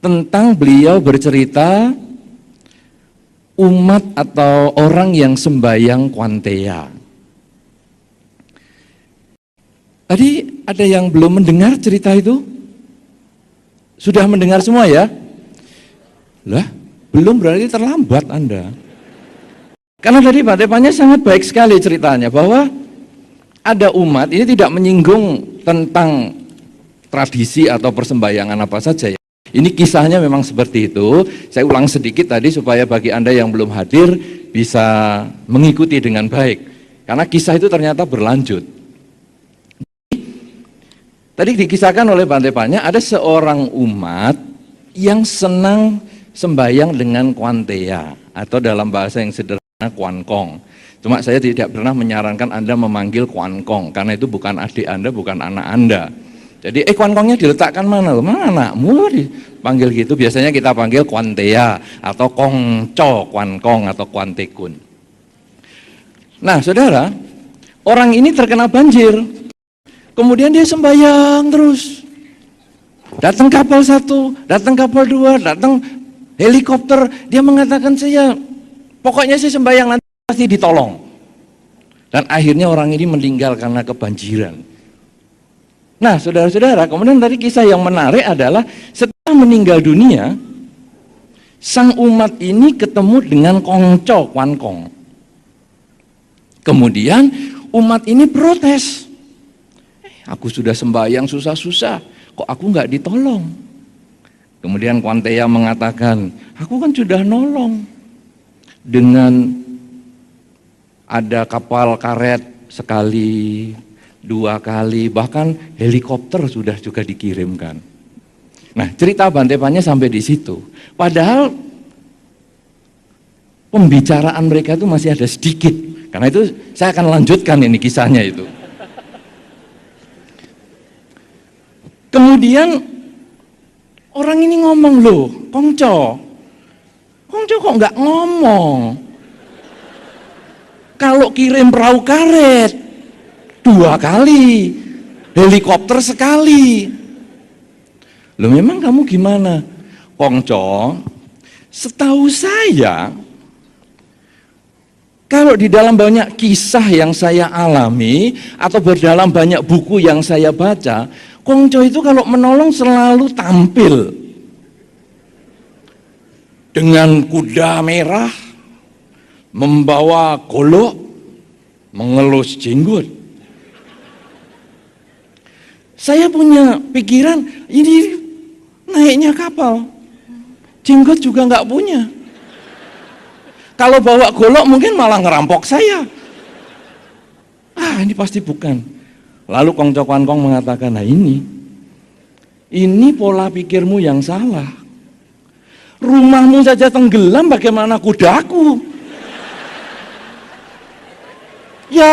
tentang beliau bercerita umat atau orang yang sembahyang Kwanteya. Tadi ada yang belum mendengar cerita itu? Sudah mendengar semua ya? Lah, belum, berarti terlambat Anda. Karena tadi Pak Tepanya sangat baik sekali ceritanya, bahwa ada umat, ini tidak menyinggung tentang tradisi atau persembahyangan apa saja ya. Ini kisahnya memang seperti itu. Saya ulang sedikit tadi supaya bagi Anda yang belum hadir bisa mengikuti dengan baik. Karena kisah itu ternyata berlanjut. Tadi dikisahkan oleh Bante Panya, ada seorang umat yang senang sembahyang dengan Kwanteya, atau dalam bahasa yang sederhana Kwankong. Cuma saya tidak pernah menyarankan Anda memanggil Kwankong, karena itu bukan adik Anda, bukan anak Anda. Jadi Kwankongnya diletakkan mana? Mana anakmu dipanggil gitu? Biasanya kita panggil Kwanteya atau Kongco, Kwankong atau Kwantekun. Nah saudara, orang ini terkena banjir. Kemudian dia sembahyang terus. Datang kapal 1, datang kapal 2, datang helikopter. Dia mengatakan pokoknya saya sembahyang nanti pasti ditolong. Dan akhirnya orang ini meninggal karena kebanjiran. Nah saudara-saudara, kemudian tadi kisah yang menarik adalah setelah meninggal dunia, sang umat ini ketemu dengan Kongco, Kwankong. Kemudian umat ini protes. Aku sudah sembahyang susah-susah, kok aku nggak ditolong? Kemudian Kwanteya mengatakan, aku kan sudah nolong dengan ada kapal karet sekali, 2 kali, bahkan helikopter sudah juga dikirimkan. Nah, cerita Bante Panya sampai di situ. Padahal pembicaraan mereka itu masih ada sedikit. Karena itu saya akan lanjutkan ini kisahnya itu. Kemudian orang ini ngomong, loh Kongco kok nggak ngomong? Kalau kirim perahu karet 2 kali, helikopter sekali. Loh memang kamu gimana? Kongco, setahu saya, kalau di dalam banyak kisah yang saya alami, atau dalam banyak buku yang saya baca, Kongco itu kalau menolong selalu tampil dengan kuda merah, membawa golok, mengelus jenggot. Saya punya pikiran, ini naiknya kapal, jenggot juga nggak punya. Kalau bawa golok mungkin malah ngerampok saya. Ini pasti bukan. Lalu Kongco Kwankong mengatakan, nah ini pola pikirmu yang salah. Rumahmu saja tenggelam, bagaimana kudaku? Ya,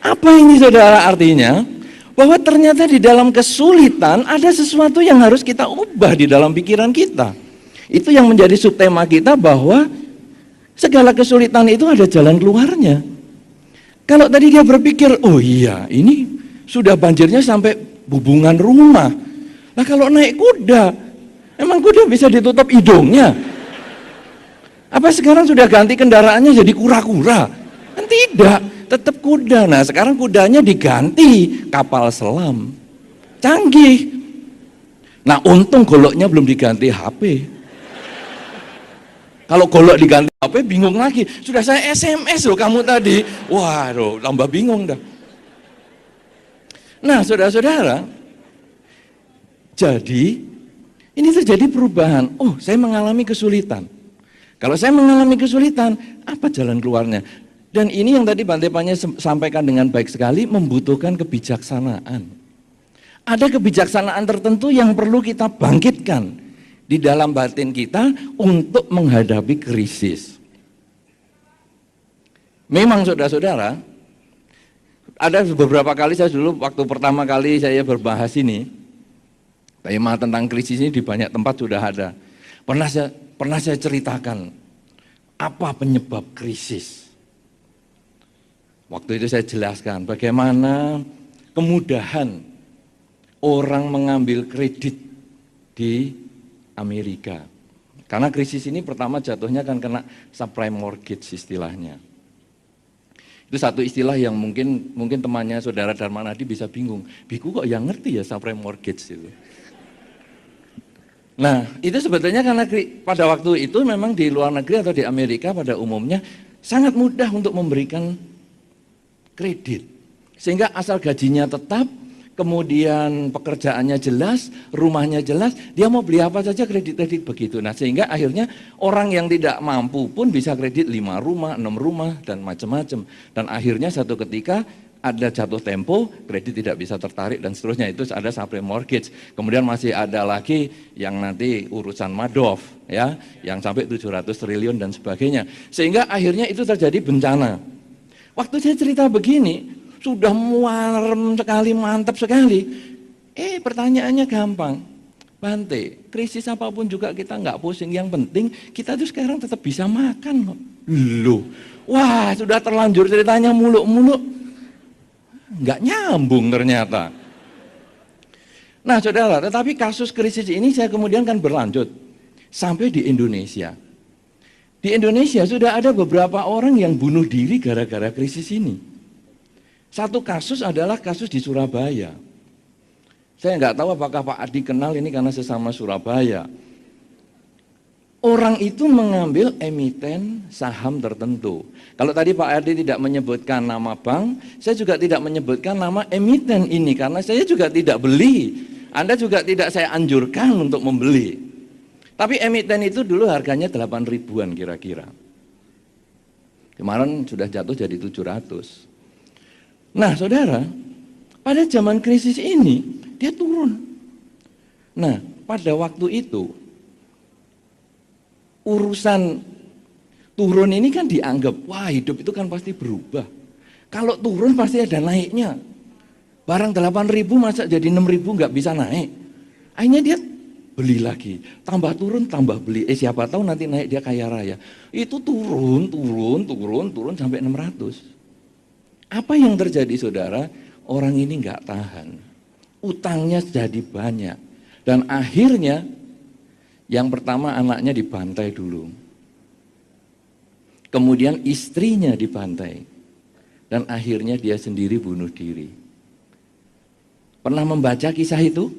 apa ini saudara artinya? Bahwa ternyata di dalam kesulitan ada sesuatu yang harus kita ubah di dalam pikiran kita. Itu yang menjadi subtema kita, bahwa segala kesulitan itu ada jalan keluarnya. Kalau tadi dia berpikir, oh iya ini sudah banjirnya sampai bubungan rumah. Nah kalau naik kuda, emang kuda bisa ditutup hidungnya? Apa sekarang sudah ganti kendaraannya jadi kura-kura? Kan tidak, tetap kuda. Nah sekarang kudanya diganti kapal selam, canggih. Nah untung goloknya belum diganti HP. Kalau golok diganti HP bingung lagi. Sudah saya SMS loh kamu tadi. Waduh, tambah bingung dah. Nah, saudara-saudara, jadi ini terjadi perubahan. Oh, saya mengalami kesulitan. Kalau saya mengalami kesulitan, apa jalan keluarnya? Dan ini yang tadi Bante Panya sampaikan dengan baik sekali, membutuhkan kebijaksanaan. Ada kebijaksanaan tertentu yang perlu kita bangkitkan di dalam batin kita untuk menghadapi krisis. Memang saudara-saudara, ada beberapa kali saya dulu waktu pertama kali saya berbahas ini, tema tentang krisis ini di banyak tempat sudah ada. Pernah saya ceritakan apa penyebab krisis. Waktu itu saya jelaskan bagaimana kemudahan orang mengambil kredit di Amerika. Karena krisis ini pertama jatuhnya kan kena subprime mortgage istilahnya. Itu satu istilah yang mungkin temannya saudara Darmanadi bisa bingung. Biku kok yang ngerti ya subprime mortgage itu. Nah, itu sebetulnya karena pada waktu itu memang di luar negeri atau di Amerika pada umumnya sangat mudah untuk memberikan kredit. Sehingga asal gajinya tetap, kemudian pekerjaannya jelas, rumahnya jelas, dia mau beli apa saja kredit-kredit begitu. Nah, sehingga akhirnya orang yang tidak mampu pun bisa kredit 5 rumah, 6 rumah, dan macam-macam. Dan akhirnya satu ketika ada jatuh tempo, kredit tidak bisa tertarik dan seterusnya. Itu ada subprime mortgage. Kemudian masih ada lagi yang nanti urusan Madoff, ya, yang sampai 700 triliun dan sebagainya. Sehingga akhirnya itu terjadi bencana. Waktu saya cerita begini, sudah muarem sekali, mantap sekali. Pertanyaannya gampang. Bante, krisis apapun juga kita nggak pusing. Yang penting kita tuh sekarang tetap bisa makan. Loh, wah sudah terlanjur ceritanya muluk-muluk. Nggak nyambung ternyata. Nah saudara, tetapi kasus krisis ini saya kemudian kan berlanjut. Sampai di Indonesia. Di Indonesia sudah ada beberapa orang yang bunuh diri gara-gara krisis ini. Satu kasus adalah kasus di Surabaya. Saya nggak tahu apakah Pak Adi kenal ini karena sesama Surabaya. Orang itu mengambil emiten saham tertentu. Kalau tadi Pak Adi tidak menyebutkan nama bank, saya juga tidak menyebutkan nama emiten ini karena saya juga tidak beli. Anda juga tidak saya anjurkan untuk membeli. Tapi emiten itu dulu harganya 8 ribuan kira-kira. Kemarin sudah jatuh jadi 700. Nah saudara, pada zaman krisis ini dia turun. Nah pada waktu itu urusan turun ini kan dianggap, wah hidup itu kan pasti berubah. Kalau turun pasti ada naiknya. Barang 8.000 masa jadi 6.000 nggak bisa naik. Akhirnya dia beli lagi, tambah turun tambah beli. Siapa tahu nanti naik dia kaya raya. Itu turun sampai 600. Apa yang terjadi saudara? Orang ini nggak tahan. Utangnya jadi banyak. Dan akhirnya yang pertama anaknya dibantai dulu. Kemudian istrinya dibantai. Dan akhirnya dia sendiri bunuh diri. Pernah membaca kisah itu?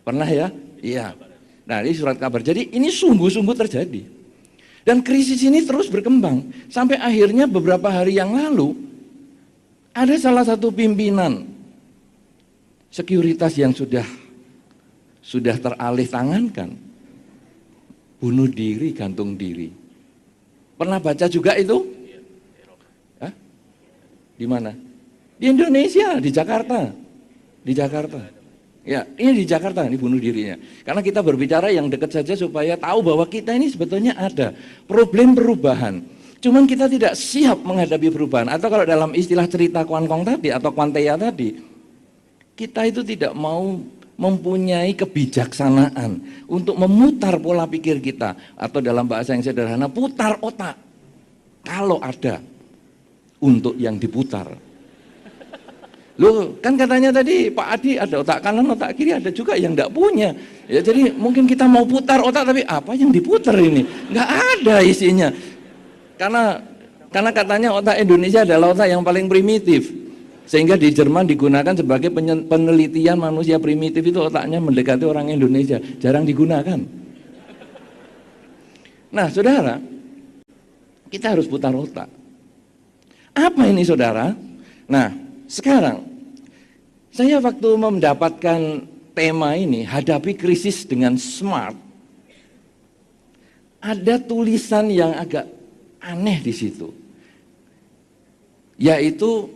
Pernah ya? Iya. Nah ini surat kabar. Jadi ini sungguh-sungguh terjadi. Dan krisis ini terus berkembang. Sampai akhirnya beberapa hari yang lalu ada salah satu pimpinan sekuritas yang sudah teralih tangankan, bunuh diri, gantung diri. Pernah baca juga itu? Hah? Di mana? Di Indonesia, di Jakarta. Di Jakarta. Ya, ini di Jakarta, ini bunuh dirinya. Karena kita berbicara yang dekat saja supaya tahu bahwa kita ini sebetulnya ada problem perubahan. Cuman kita tidak siap menghadapi perubahan. Atau kalau dalam istilah cerita Kuankong tadi atau Kuantea tadi, kita itu tidak mau mempunyai kebijaksanaan untuk memutar pola pikir kita. Atau dalam bahasa yang sederhana, putar otak. Kalau ada untuk yang diputar. Loh, kan katanya tadi Pak Adi ada otak kanan, otak kiri, ada juga yang enggak punya. Ya jadi mungkin kita mau putar otak tapi apa yang diputar ini? Enggak ada isinya. Karena katanya otak Indonesia adalah otak yang paling primitif. Sehingga di Jerman digunakan sebagai penelitian manusia primitif itu otaknya mendekati orang Indonesia. Jarang digunakan. Nah saudara, kita harus putar otak. Apa ini saudara? Nah sekarang, saya waktu mendapatkan tema ini, hadapi krisis dengan smart, ada tulisan yang agak aneh di situ, yaitu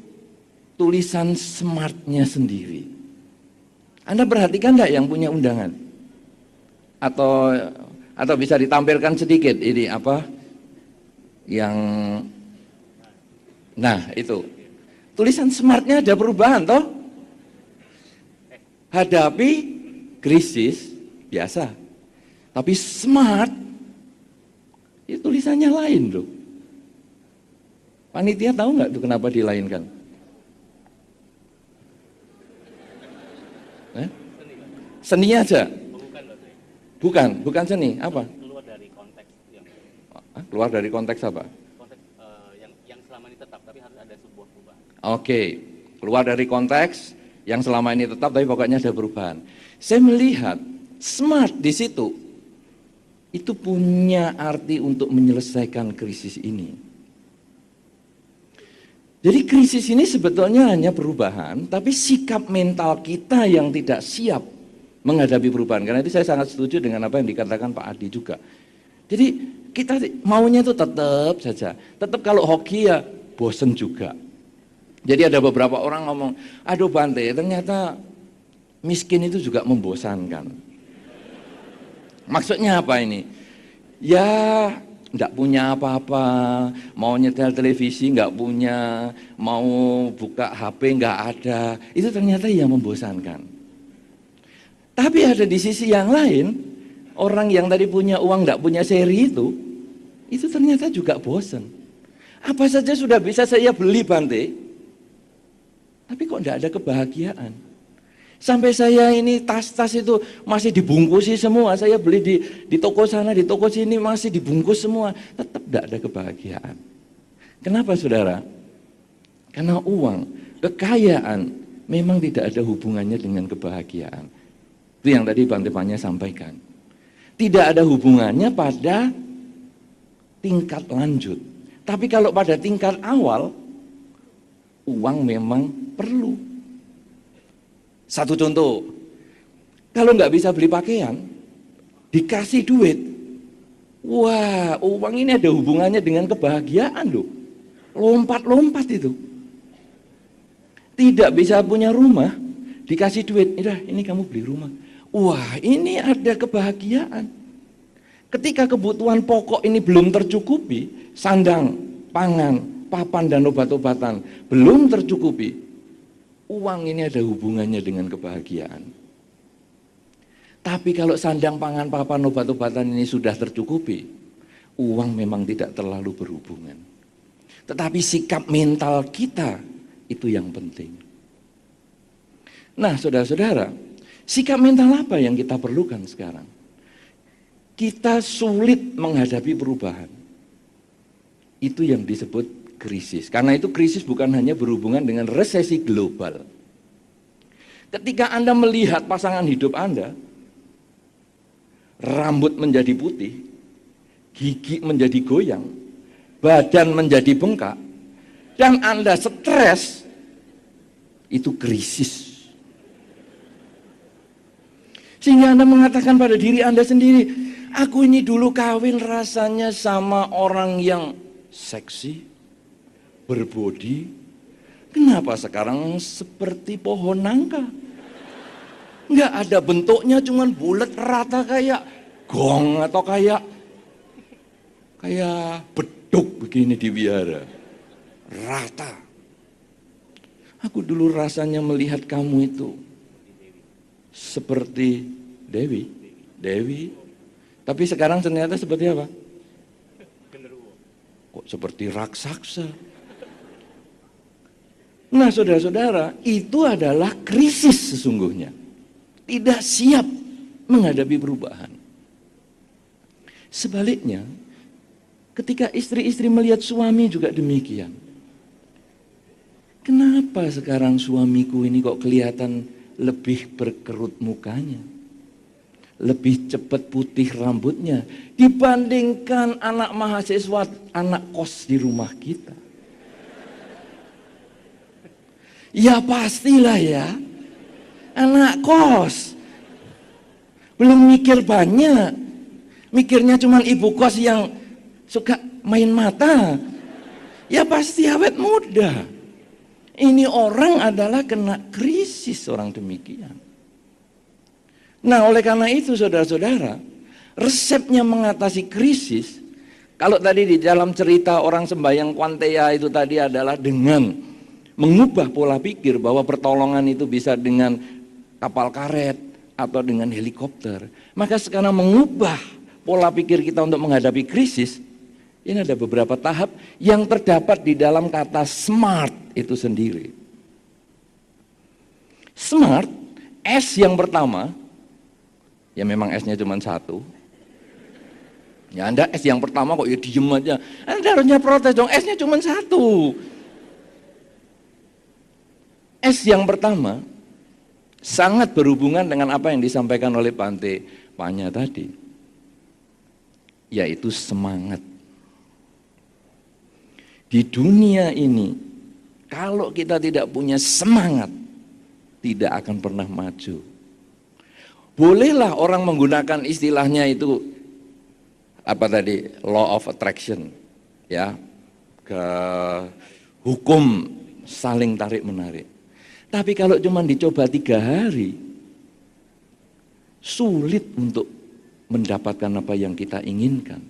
tulisan smartnya sendiri. Anda perhatikan enggak yang punya undangan? Atau bisa ditampilkan sedikit ini apa? Yang nah itu tulisan smartnya ada perubahan toh? Hadapi krisis biasa, tapi smart itu tulisannya lain loh. Panitia tahu nggak tuh kenapa dilainkan? Seni aja? Bukan seni. Apa? Keluar dari konteks yang keluar dari konteks apa? Konteks yang selama ini tetap, tapi harus ada sebuah perubahan. Oke, keluar dari konteks yang selama ini tetap, tapi pokoknya ada perubahan. Saya melihat smart di situ itu punya arti untuk menyelesaikan krisis ini. Jadi krisis ini sebetulnya hanya perubahan, tapi sikap mental kita yang tidak siap menghadapi perubahan. Karena itu saya sangat setuju dengan apa yang dikatakan Pak Adi juga. Jadi kita maunya itu tetap saja. Tetap kalau hoki ya bosen juga. Jadi ada beberapa orang ngomong, aduh Bante, ternyata miskin itu juga membosankan. Maksudnya apa ini? Ya enggak punya apa-apa, mau nyetel televisi enggak punya, mau buka HP enggak ada, itu ternyata yang membosankan. Tapi ada di sisi yang lain, orang yang tadi punya uang enggak punya seri itu ternyata juga bosan. Apa saja sudah bisa saya beli Bante, tapi kok enggak ada kebahagiaan. Sampai saya ini tas-tas itu masih dibungkusi semua, saya beli di toko sana, di toko sini masih dibungkus semua, tetap tidak ada kebahagiaan. Kenapa saudara? Karena uang, kekayaan memang tidak ada hubungannya dengan kebahagiaan. Itu yang tadi Bante Panya sampaikan. Tidak ada hubungannya pada tingkat lanjut. Tapi kalau pada tingkat awal, uang memang perlu. Satu contoh, kalau nggak bisa beli pakaian, dikasih duit. Wah, uang ini ada hubungannya dengan kebahagiaan loh. Lompat-lompat itu. Tidak bisa punya rumah, dikasih duit. Ini kamu beli rumah. Wah, ini ada kebahagiaan. Ketika kebutuhan pokok ini belum tercukupi, sandang, pangan, papan dan obat-obatan belum tercukupi, uang ini ada hubungannya dengan kebahagiaan. Tapi kalau sandang, pangan, papan, obat-obatan ini sudah tercukupi, uang memang tidak terlalu berhubungan. Tetapi sikap mental kita itu yang penting. Nah, saudara-saudara, sikap mental apa yang kita perlukan sekarang? Kita sulit menghadapi perubahan. Itu yang disebut krisis. Karena itu krisis bukan hanya berhubungan dengan resesi global. Ketika Anda melihat pasangan hidup Anda, rambut menjadi putih, gigi menjadi goyang, badan menjadi bengkak, dan Anda stres, itu krisis. Sehingga Anda mengatakan pada diri Anda sendiri, aku ini dulu kawin rasanya sama orang yang seksi, berbodi, kenapa sekarang seperti pohon nangka? Nggak ada bentuknya, cuman bulat rata kayak gong atau kayak beduk begini di wihara. Rata. Aku dulu rasanya melihat kamu itu seperti Dewi. Tapi sekarang ternyata seperti apa? Kok seperti raksasa? Nah saudara-saudara, itu adalah krisis sesungguhnya. Tidak siap menghadapi perubahan. Sebaliknya, ketika istri-istri melihat suami juga demikian. Kenapa sekarang suamiku ini kok kelihatan lebih berkerut mukanya? Lebih cepat putih rambutnya dibandingkan anak mahasiswa, anak kos di rumah kita. Ya pastilah ya, anak kos. Belum mikir banyak, mikirnya cuma ibu kos yang suka main mata. Ya pasti awet muda. Ini orang adalah kena krisis orang demikian. Nah oleh karena itu saudara-saudara, resepnya mengatasi krisis, kalau tadi di dalam cerita orang sembahyang Kwanteya itu tadi adalah dengan mengubah pola pikir bahwa pertolongan itu bisa dengan kapal karet atau dengan helikopter. Maka sekarang mengubah pola pikir kita untuk menghadapi krisis, Ini ada beberapa tahap yang terdapat di dalam kata smart itu sendiri. Smart, S yang pertama, ya memang S-nya cuma satu. Ya Anda S yang pertama kok ya diem aja. Anda harusnya protes dong, S-nya cuma satu. S yang pertama sangat berhubungan dengan apa yang disampaikan oleh Bante Panya tadi, yaitu semangat. Di dunia ini, kalau kita tidak punya semangat, tidak akan pernah maju. Bolehlah orang menggunakan istilahnya itu apa tadi, law of attraction, ya, ke hukum saling tarik menarik. Tapi kalau cuma dicoba 3 hari, sulit untuk mendapatkan apa yang kita inginkan.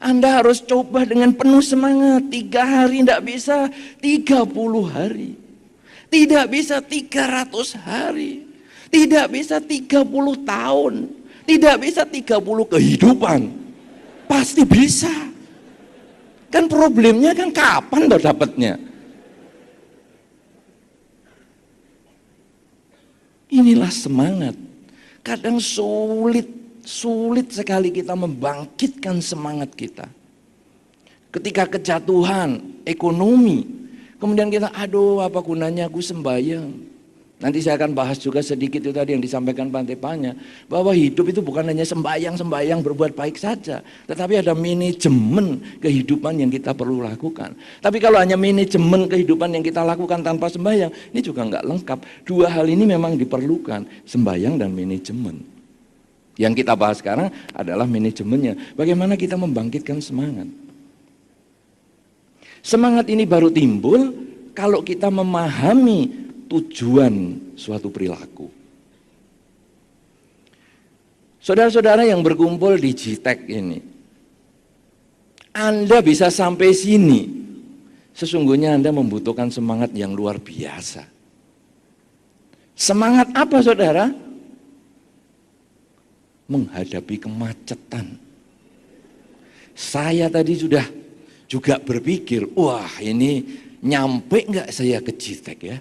Anda harus coba dengan penuh semangat. 3 hari tidak bisa, 30 hari. Tidak bisa 300 hari. Tidak bisa 30 tahun. Tidak bisa 30 kehidupan. Pasti bisa. Kan problemnya kan kapan toh dapatnya? Inilah semangat. Kadang sulit sekali kita membangkitkan semangat kita. Ketika kejatuhan ekonomi, kemudian kita, aduh apa gunanya aku sembahyang. Nanti saya akan bahas juga sedikit itu tadi yang disampaikan Bante Panya, bahwa hidup itu bukan hanya sembahyang berbuat baik saja, tetapi ada manajemen kehidupan yang kita perlu lakukan. Tapi kalau hanya manajemen kehidupan yang kita lakukan tanpa sembahyang, ini juga nggak lengkap. 2 hal ini memang diperlukan, sembahyang dan manajemen. Yang kita bahas sekarang adalah manajemennya. Bagaimana kita membangkitkan semangat. Semangat ini baru timbul kalau kita memahami tujuan suatu perilaku. Saudara-saudara yang berkumpul di GTEC ini, Anda bisa sampai sini, sesungguhnya Anda membutuhkan semangat yang luar biasa. Semangat apa saudara? Menghadapi kemacetan. Saya tadi sudah juga berpikir, wah ini nyampe nggak saya ke GTEC ya?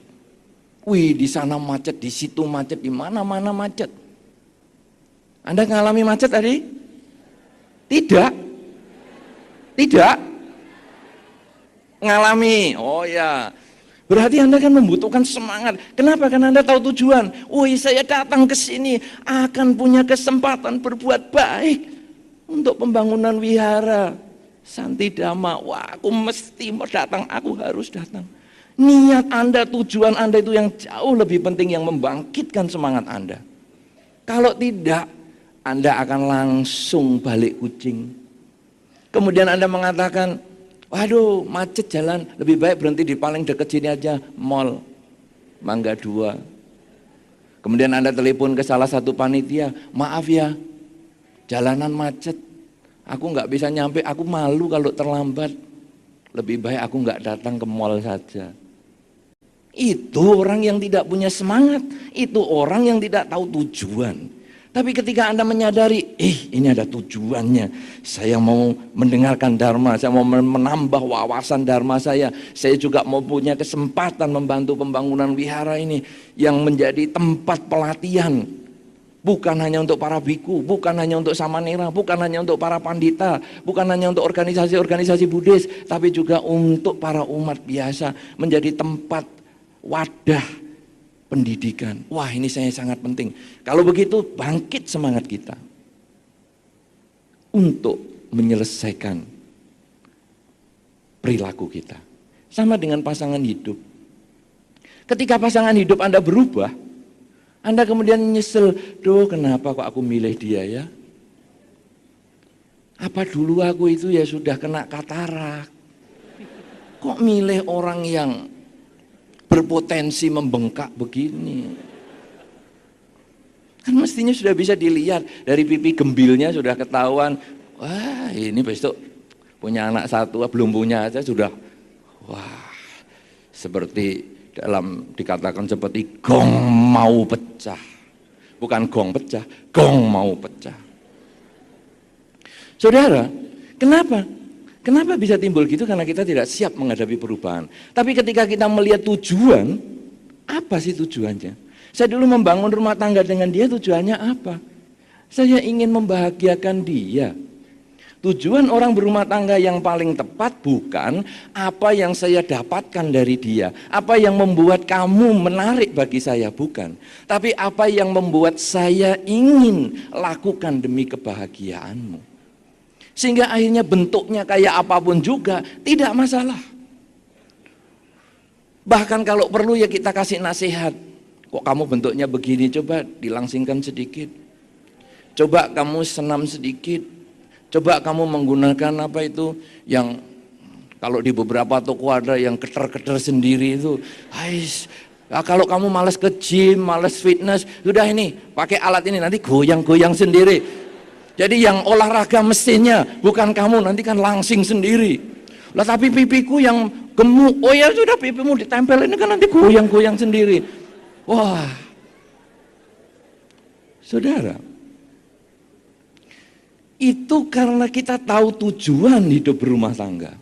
Wih di sana macet, di situ macet, di mana-mana macet. Anda ngalami macet tadi? Tidak. Tidak. Ngalami. Oh ya. Berarti Anda kan membutuhkan semangat. Kenapa? Karena Anda tahu tujuan. Wih saya datang ke sini akan punya kesempatan berbuat baik untuk pembangunan wihara Santidhamma. Wah aku mesti mau datang, aku harus datang. Niat Anda, tujuan Anda itu yang jauh lebih penting, yang membangkitkan semangat Anda. Kalau tidak, Anda akan langsung balik kucing. Kemudian Anda mengatakan, waduh macet jalan, lebih baik berhenti di paling dekat sini aja, mall Mangga 2. Kemudian Anda telepon ke salah satu panitia, maaf ya, jalanan macet, aku nggak bisa nyampe, aku malu kalau terlambat, lebih baik aku nggak datang ke mall saja. Itu orang yang tidak punya semangat, itu orang yang tidak tahu tujuan. Tapi ketika Anda menyadari, ini ada tujuannya, saya mau mendengarkan Dharma, saya mau menambah wawasan Dharma saya juga mau punya kesempatan membantu pembangunan wihara ini yang menjadi tempat pelatihan. Bukan hanya untuk para biku, bukan hanya untuk samanera, bukan hanya untuk para pandita, bukan hanya untuk organisasi-organisasi Buddhis, tapi juga untuk para umat biasa, menjadi tempat wadah pendidikan. Wah ini saya sangat penting. Kalau begitu bangkit semangat kita untuk menyelesaikan perilaku kita. Sama dengan pasangan hidup. Ketika pasangan hidup Anda berubah, Anda kemudian nyesel, duh kenapa kok aku milih dia ya? Apa dulu aku itu ya sudah kena katarak? Kok milih orang yang berpotensi membengkak begini? Kan mestinya sudah bisa dilihat dari pipi gembilnya sudah ketahuan. Wah ini besok punya anak satu, belum punya aja sudah. Wah seperti dikatakan seperti gong mau pecah. Bukan gong pecah, gong mau pecah. Saudara, kenapa? Kenapa bisa timbul gitu? Karena kita tidak siap menghadapi perubahan. Tapi ketika kita melihat tujuan, apa sih tujuannya? Saya dulu membangun rumah tangga dengan dia, tujuannya apa? Saya ingin membahagiakan dia. Tujuan orang berumah tangga yang paling tepat bukan apa yang saya dapatkan dari dia, apa yang membuat kamu menarik bagi saya, bukan. Tapi apa yang membuat saya ingin lakukan demi kebahagiaanmu. Sehingga akhirnya bentuknya kayak apapun juga tidak masalah. Bahkan kalau perlu ya kita kasih nasihat. Kok kamu bentuknya begini, coba dilangsingkan sedikit. Coba kamu senam sedikit. Coba kamu menggunakan apa itu yang kalau di beberapa toko ada yang keter-keter sendiri itu. Kalau kamu malas ke gym, malas fitness, sudah ini pakai alat ini nanti goyang-goyang sendiri. Jadi yang olahraga mesinnya bukan kamu, nanti kan langsing sendiri. Lah tapi pipiku yang gemuk, oh ya sudah pipimu ditempel ini kan nanti goyang-goyang sendiri. Wah, saudara. Itu karena kita tahu tujuan hidup berumah tangga.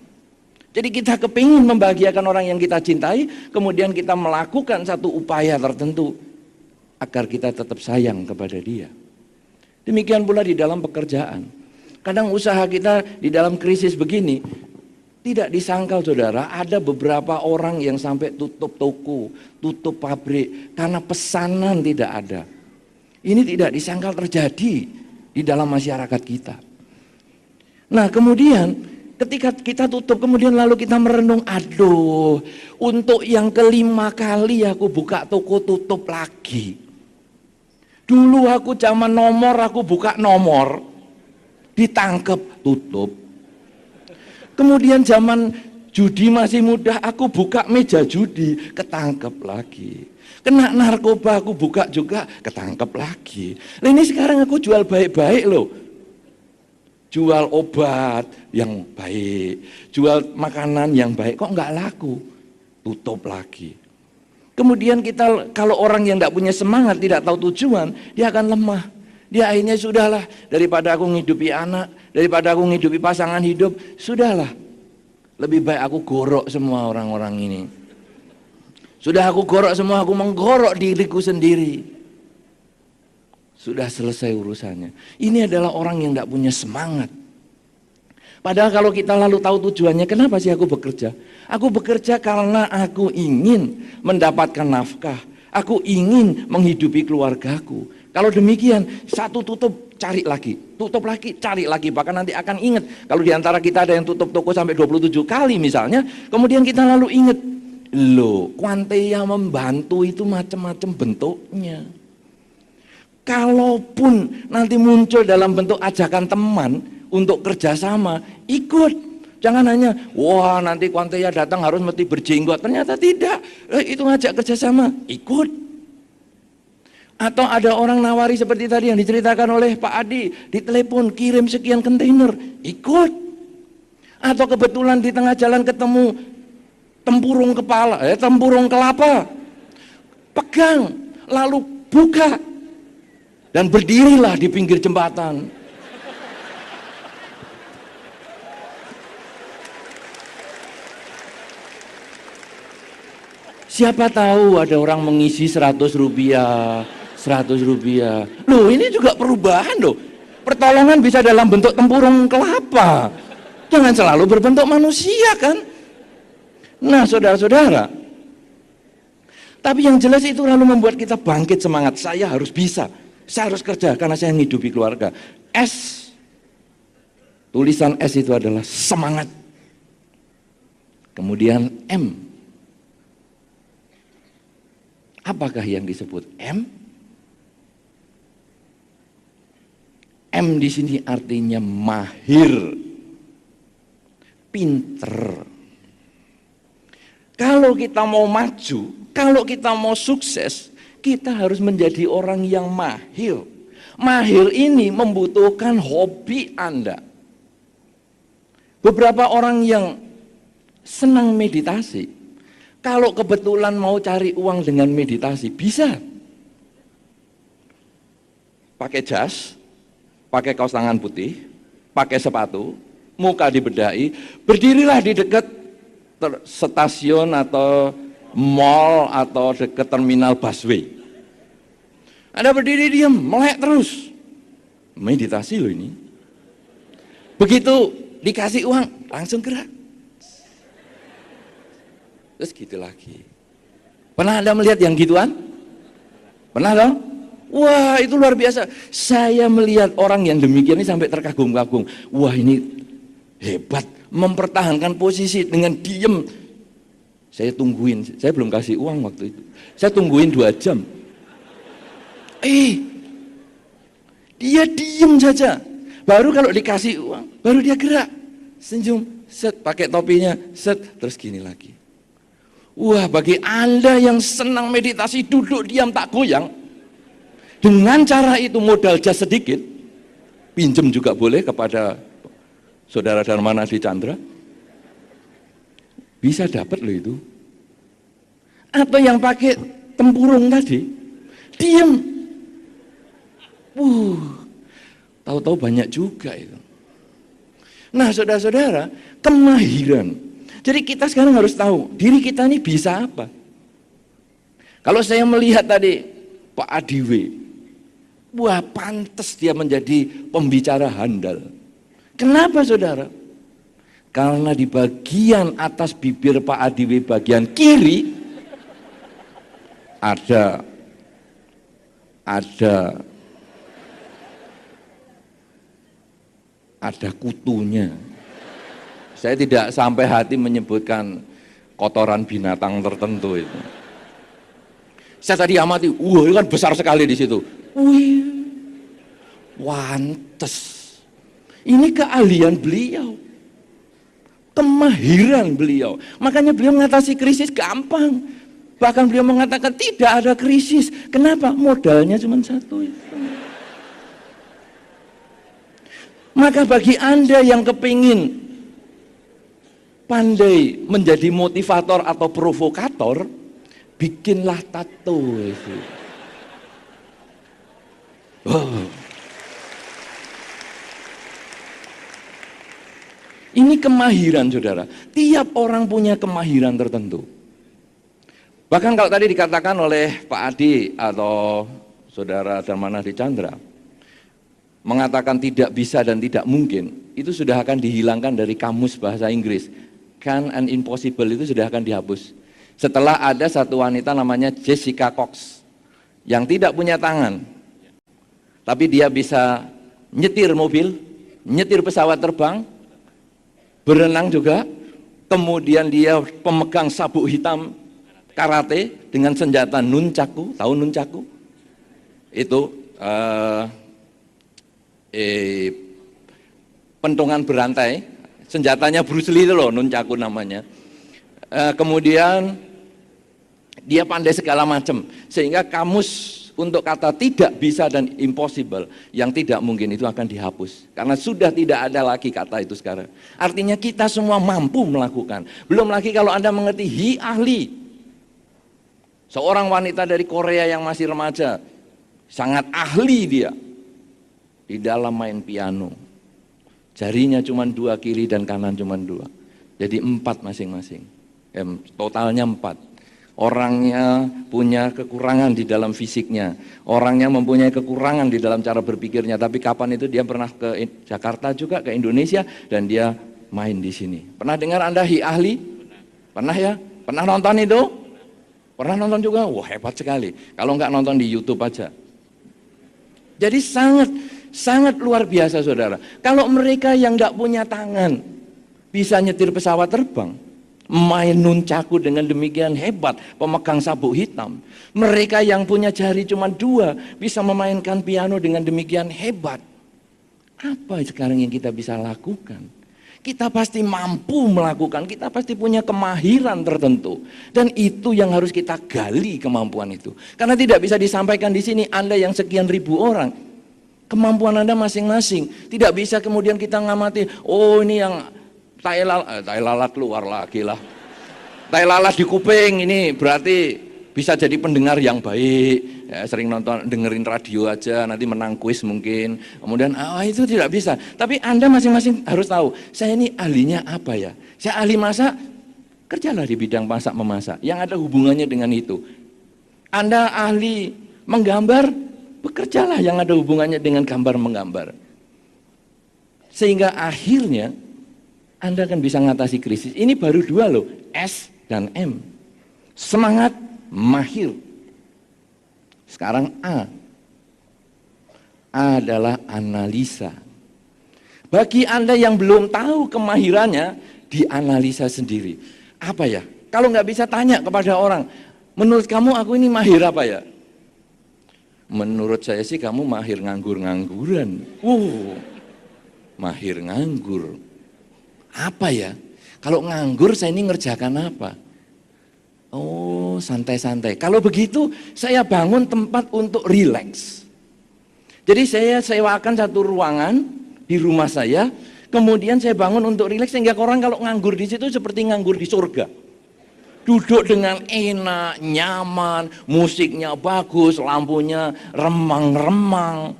Jadi kita kepingin membahagiakan orang yang kita cintai, kemudian kita melakukan satu upaya tertentu agar kita tetap sayang kepada dia. Demikian pula di dalam pekerjaan. Kadang usaha kita di dalam krisis begini, tidak disangkal saudara, ada beberapa orang yang sampai tutup toko, tutup pabrik, karena pesanan tidak ada. Ini tidak disangkal terjadi di dalam masyarakat kita. Nah kemudian ketika kita tutup, kemudian lalu kita merenung, aduh untuk yang kelima kali aku buka toko tutup lagi. Dulu aku zaman nomor, aku buka nomor, ditangkep, tutup. Kemudian zaman judi masih muda, aku buka meja judi, ketangkep lagi. Kena narkoba aku buka juga, ketangkep lagi. Nah ini sekarang aku jual baik-baik loh. Jual obat yang baik, jual makanan yang baik, kok nggak laku? Tutup lagi. Kemudian kita kalau orang yang tidak punya semangat, tidak tahu tujuan, dia akan lemah. Dia akhirnya sudahlah, daripada aku ngidupi anak, daripada aku ngidupi pasangan hidup, sudahlah. Lebih baik aku gorok semua orang-orang ini. Sudah aku gorok semua, aku menggorok diriku sendiri. Sudah selesai urusannya. Ini adalah orang yang tidak punya semangat. Padahal kalau kita lalu tahu tujuannya, kenapa sih aku bekerja? Aku bekerja karena aku ingin mendapatkan nafkah. Aku ingin menghidupi keluargaku. Kalau demikian, satu tutup, cari lagi. Tutup lagi, cari lagi. Bahkan nanti akan ingat. Kalau diantara kita ada yang tutup toko sampai 27 kali misalnya, kemudian kita lalu ingat. Loh, Kuantia membantu itu macam-macam bentuknya. Kalaupun nanti muncul dalam bentuk ajakan teman untuk kerjasama, ikut. Jangan hanya, wah nanti Kuantia datang harus mesti berjenggot. Ternyata tidak, itu ngajak kerjasama, ikut. Atau ada orang nawari seperti tadi yang diceritakan oleh Pak Adi, ditelepon kirim sekian kontainer, ikut. Atau kebetulan di tengah jalan ketemu tempurung kelapa, pegang, lalu buka, dan berdirilah di pinggir jembatan. Siapa tahu ada orang mengisi 100 rupiah, 100 rupiah. Loh ini juga perubahan loh. Pertolongan bisa dalam bentuk tempurung kelapa. Jangan selalu berbentuk manusia kan. Nah saudara-saudara, tapi yang jelas itu lalu membuat kita bangkit semangat. Saya harus bisa, saya harus kerja karena saya menghidupi keluarga. S, tulisan S itu adalah semangat. Kemudian M, apakah yang disebut M? M di sini artinya mahir, pinter. Kalau kita mau maju, kalau kita mau sukses, kita harus menjadi orang yang mahir. Mahir ini membutuhkan hobi Anda. Beberapa orang yang senang meditasi, kalau kebetulan mau cari uang dengan meditasi, bisa. Pakai jas, pakai kaos tangan putih, pakai sepatu, muka dibedai, berdirilah di dekat stasiun atau mall atau dekat terminal busway. Anda berdiri diam, melek terus. Meditasi loh ini. Begitu dikasih uang, langsung gerak. Terus gitu lagi. Pernah Anda melihat yang gituan? Pernah dong? Wah, itu luar biasa. Saya melihat orang yang demikian ini sampai terkagum-kagum. Wah, ini hebat, mempertahankan posisi dengan diem. Saya tungguin, saya belum kasih uang waktu itu. Saya tungguin 2 jam. Dia diem saja. Baru kalau dikasih uang, baru dia gerak. Senyum, set, pakai topinya, set, terus gini lagi. Wah, bagi Anda yang senang meditasi, duduk diam tak goyang. Dengan cara itu modal jas sedikit, pinjem juga boleh kepada saudara Darmana di Chandra, bisa dapat loh itu. Atau yang pakai tempurung tadi, diam. Tahu-tahu banyak juga itu. Nah, saudara-saudara, kemahiran. Jadi kita sekarang harus tahu, diri kita ini bisa apa. Kalau saya melihat tadi Pak Adiwe, wah, pantas dia menjadi pembicara handal. Kenapa saudara? Karena di bagian atas bibir Pak Adiwe bagian kiri ada kutunya. Saya tidak sampai hati menyebutkan kotoran binatang tertentu itu. Saya tadi amati, wah, itu kan besar sekali di situ. Wih, wantes. Ini keahlian beliau, kemahiran beliau. Makanya beliau mengatasi krisis gampang. Bahkan beliau mengatakan tidak ada krisis. Kenapa? Modalnya cuma satu itu. Maka bagi Anda yang kepingin pandai menjadi motivator atau provokator, bikinlah tato itu. Ini kemahiran saudara. Tiap orang punya kemahiran tertentu. Bahkan kalau tadi dikatakan oleh Pak Adi atau saudara Darmana di Chandra, mengatakan tidak bisa dan tidak mungkin, itu sudah akan dihilangkan dari kamus bahasa Inggris. Can and impossible itu sudah akan dihapus. Setelah ada satu wanita namanya Jessica Cox yang tidak punya tangan, tapi dia bisa nyetir mobil, nyetir pesawat terbang, berenang juga, kemudian dia pemegang sabuk hitam karate dengan senjata nunchaku. Tahu nunchaku? Itu pentungan berantai, senjatanya Bruce Lee itu loh, nunchaku namanya. Kemudian dia pandai segala macam, sehingga kamus untuk kata tidak bisa dan impossible, yang tidak mungkin itu akan dihapus. Karena sudah tidak ada lagi kata itu sekarang. Artinya kita semua mampu melakukan. Belum lagi kalau Anda mengerti hi ahli. Seorang wanita dari Korea yang masih remaja, sangat ahli dia di dalam main piano. Jarinya cuma 2, kiri dan kanan cuma 2. Jadi 4 masing-masing. Totalnya 4. Orangnya punya kekurangan di dalam fisiknya, orangnya mempunyai kekurangan di dalam cara berpikirnya, tapi kapan itu dia pernah ke Jakarta juga, ke Indonesia, dan dia main di sini. Pernah dengar Anda hi ahli? Pernah ya? Pernah nonton itu? Pernah nonton juga? Wah, hebat sekali. Kalau enggak nonton di YouTube aja. Jadi sangat luar biasa saudara. Kalau mereka yang enggak punya tangan bisa nyetir pesawat terbang, main nunchaku dengan demikian hebat, pemegang sabuk hitam. Mereka yang punya jari cuma 2 bisa memainkan piano dengan demikian hebat. Apa sekarang yang kita bisa lakukan? Kita pasti mampu melakukan, kita pasti punya kemahiran tertentu. Dan itu yang harus kita gali, kemampuan itu. Karena tidak bisa disampaikan di sini, Anda yang sekian ribu orang, kemampuan Anda masing-masing. Tidak bisa kemudian kita ngamati, oh ini yang tai lalat keluar lagi lah. Tai lalat di kuping ini berarti bisa jadi pendengar yang baik. ya, sering nonton, dengerin radio aja, nanti menang kuis mungkin. Kemudian itu tidak bisa. Tapi Anda masing-masing harus tahu, saya ini ahlinya apa ya? Saya ahli masak, kerjalah di bidang masak memasak yang ada hubungannya dengan itu. Anda ahli menggambar, bekerjalah yang ada hubungannya dengan gambar menggambar. Sehingga akhirnya Anda akan bisa mengatasi krisis. Ini baru dua loh, S dan M. Semangat, mahir. Sekarang A. A adalah analisa. Bagi Anda yang belum tahu kemahirannya, dianalisa sendiri. Apa ya? Kalau nggak bisa tanya kepada orang, menurut kamu aku ini mahir apa ya? Menurut saya sih kamu mahir nganggur-ngangguran. Mahir nganggur. Apa ya? Kalau nganggur saya ini ngerjakan apa? Oh, santai-santai. Kalau begitu saya bangun tempat untuk rileks. Jadi saya sewakan satu ruangan di rumah saya, kemudian saya bangun untuk rileks sehingga orang kalau nganggur di situ seperti nganggur di surga. Duduk dengan enak, nyaman, musiknya bagus, lampunya remang-remang.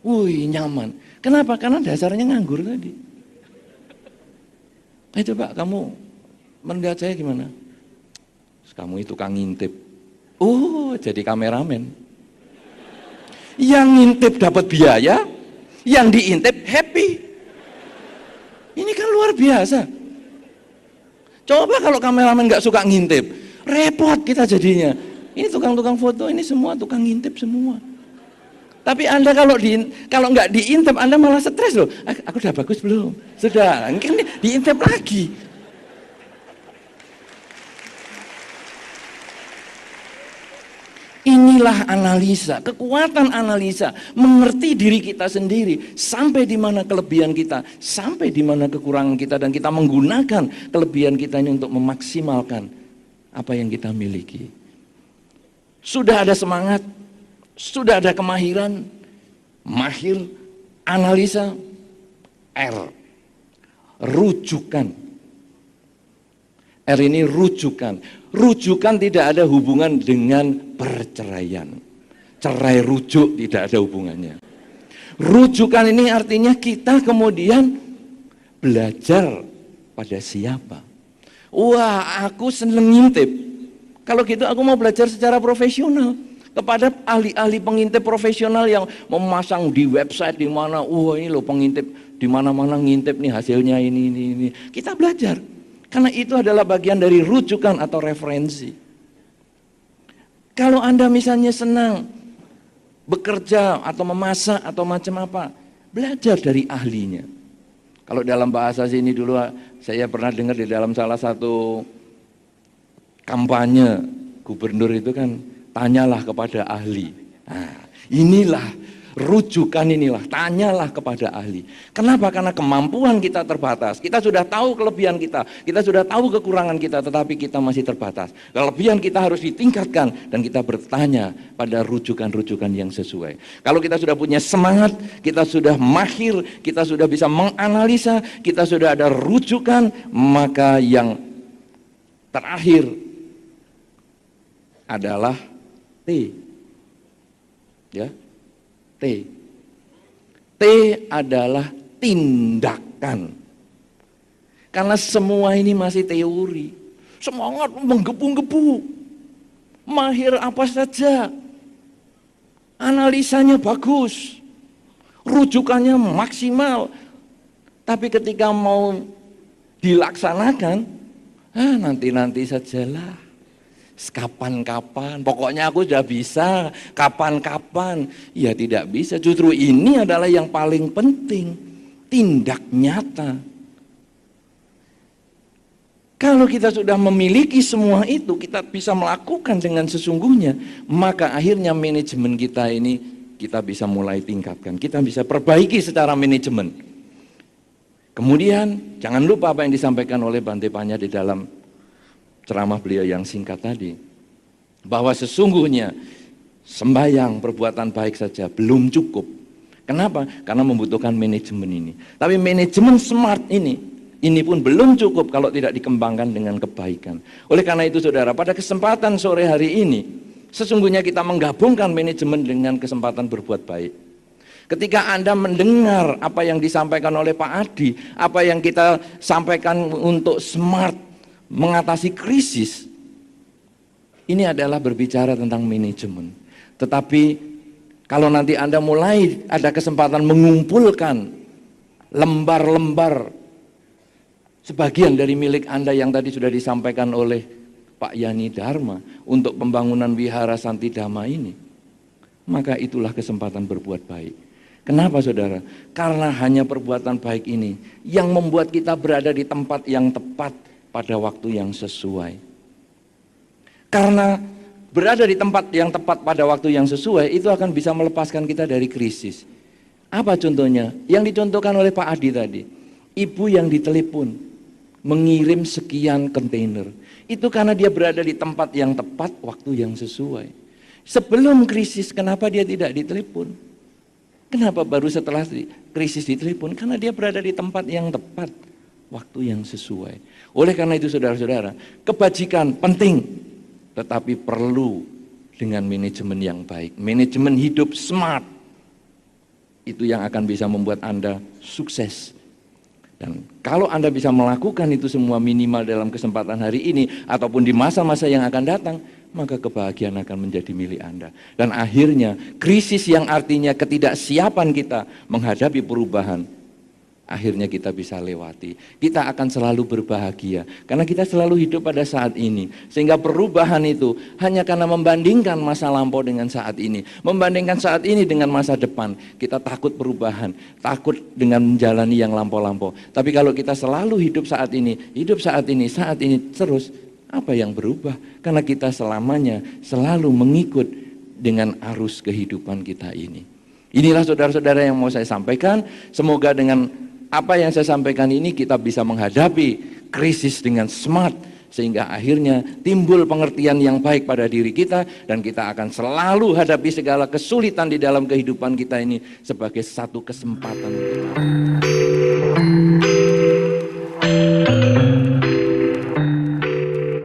Wih, nyaman. Kenapa? Karena dasarnya nganggur tadi. Itu Pak, kamu melihat saya gimana? Kamu itu tukang ngintip. Jadi kameramen. Yang ngintip dapat biaya, yang diintip happy. Ini kan luar biasa. Coba kalau kameramen nggak suka ngintip, repot kita jadinya. Ini tukang-tukang foto, ini semua tukang ngintip semua. Tapi Anda kalau nggak diintip, Anda malah stres loh. Aku udah bagus belum? Sudah, kan diintip lagi. Inilah analisa, kekuatan analisa, mengerti diri kita sendiri, sampai di mana kelebihan kita, sampai di mana kekurangan kita, dan kita menggunakan kelebihan kita ini untuk memaksimalkan apa yang kita miliki. Sudah ada semangat, sudah ada kemahiran, mahir, analisa, R, rujukan. R ini rujukan. Rujukan tidak ada hubungan dengan perceraian. Cerai rujuk tidak ada hubungannya. Rujukan ini artinya kita kemudian belajar pada siapa. Wah, aku seneng ngintip. Kalau gitu aku mau belajar secara profesional kepada ahli-ahli pengintip profesional yang memasang di website di mana, ini loh pengintip di mana-mana ngintip nih hasilnya ini. Kita belajar. Karena itu adalah bagian dari rujukan atau referensi. Kalau Anda misalnya senang bekerja atau memasak atau macam apa, belajar dari ahlinya. Kalau dalam bahasa sini dulu saya pernah dengar di dalam salah satu kampanye gubernur itu kan, tanyalah kepada ahli. Nah, inilah rujukan, inilah tanyalah kepada ahli. Kenapa? Karena kemampuan kita terbatas. Kita sudah tahu kelebihan kita sudah tahu kekurangan kita, tetapi kita masih terbatas. Kelebihan kita harus ditingkatkan dan kita bertanya pada rujukan-rujukan yang sesuai. Kalau kita sudah punya semangat, kita sudah mahir, kita sudah bisa menganalisa, kita sudah ada rujukan, maka yang terakhir adalah T. Ya. T adalah tindakan. Karena semua ini masih teori. Semangat menggebu-gebu. Mahir apa saja. Analisanya bagus. Rujukannya maksimal. Tapi ketika mau dilaksanakan, nanti-nanti sajalah. Kapan-kapan, pokoknya aku sudah bisa, kapan-kapan. Ya tidak bisa, justru ini adalah yang paling penting, tindak nyata. Kalau kita sudah memiliki semua itu, kita bisa melakukan dengan sesungguhnya, maka akhirnya manajemen kita ini kita bisa mulai tingkatkan, kita bisa perbaiki secara manajemen. Kemudian jangan lupa apa yang disampaikan oleh Bante Panya di dalam ceramah beliau yang singkat tadi, bahwa sesungguhnya sembahyang perbuatan baik saja belum cukup. Kenapa? Karena membutuhkan manajemen ini. Tapi manajemen smart ini pun belum cukup kalau tidak dikembangkan dengan kebaikan. Oleh karena itu saudara, pada kesempatan sore hari ini, Sesungguhnya kita menggabungkan manajemen dengan kesempatan berbuat baik. Ketika Anda mendengar apa yang disampaikan oleh Pak Adi, apa yang kita sampaikan untuk smart mengatasi krisis, ini adalah berbicara tentang manajemen. Tetapi kalau nanti Anda mulai ada kesempatan mengumpulkan lembar-lembar sebagian dari milik Anda yang tadi sudah disampaikan oleh Pak Yani Dharma untuk pembangunan Wihara Santidhamma ini, maka itulah kesempatan berbuat baik. Kenapa saudara? Karena hanya perbuatan baik ini yang membuat kita berada di tempat yang tepat pada waktu yang sesuai. Karena berada di tempat yang tepat pada waktu yang sesuai itu akan bisa melepaskan kita dari krisis. Apa contohnya? Yang dicontohkan oleh Pak Adi tadi. Ibu yang ditelepon mengirim sekian kontainer. Itu karena dia berada di tempat yang tepat, waktu yang sesuai. Sebelum krisis, kenapa dia tidak ditelepon? Kenapa baru setelah krisis ditelepon? Karena dia berada di tempat yang tepat, waktu yang sesuai. Oleh karena itu saudara-saudara, kebajikan penting, tetapi perlu dengan manajemen yang baik. Manajemen hidup smart, itu yang akan bisa membuat Anda sukses. Dan kalau Anda bisa melakukan itu semua minimal dalam kesempatan hari ini ataupun di masa-masa yang akan datang, maka kebahagiaan akan menjadi milik Anda. Dan akhirnya krisis yang artinya ketidaksiapan kita menghadapi perubahan, akhirnya kita bisa lewati. Kita akan selalu berbahagia karena kita selalu hidup pada saat ini. Sehingga perubahan itu hanya karena membandingkan masa lampau dengan saat ini, membandingkan saat ini dengan masa depan. Kita takut perubahan, takut dengan menjalani yang lampau-lampau. Tapi kalau kita selalu hidup saat ini saat ini terus, apa yang berubah? Karena kita selamanya selalu mengikut dengan arus kehidupan kita ini. Inilah saudara-saudara yang mau saya sampaikan. Semoga dengan apa yang saya sampaikan ini kita bisa menghadapi krisis dengan smart, sehingga akhirnya timbul pengertian yang baik pada diri kita, dan kita akan selalu hadapi segala kesulitan di dalam kehidupan kita ini sebagai satu kesempatan untuk kita.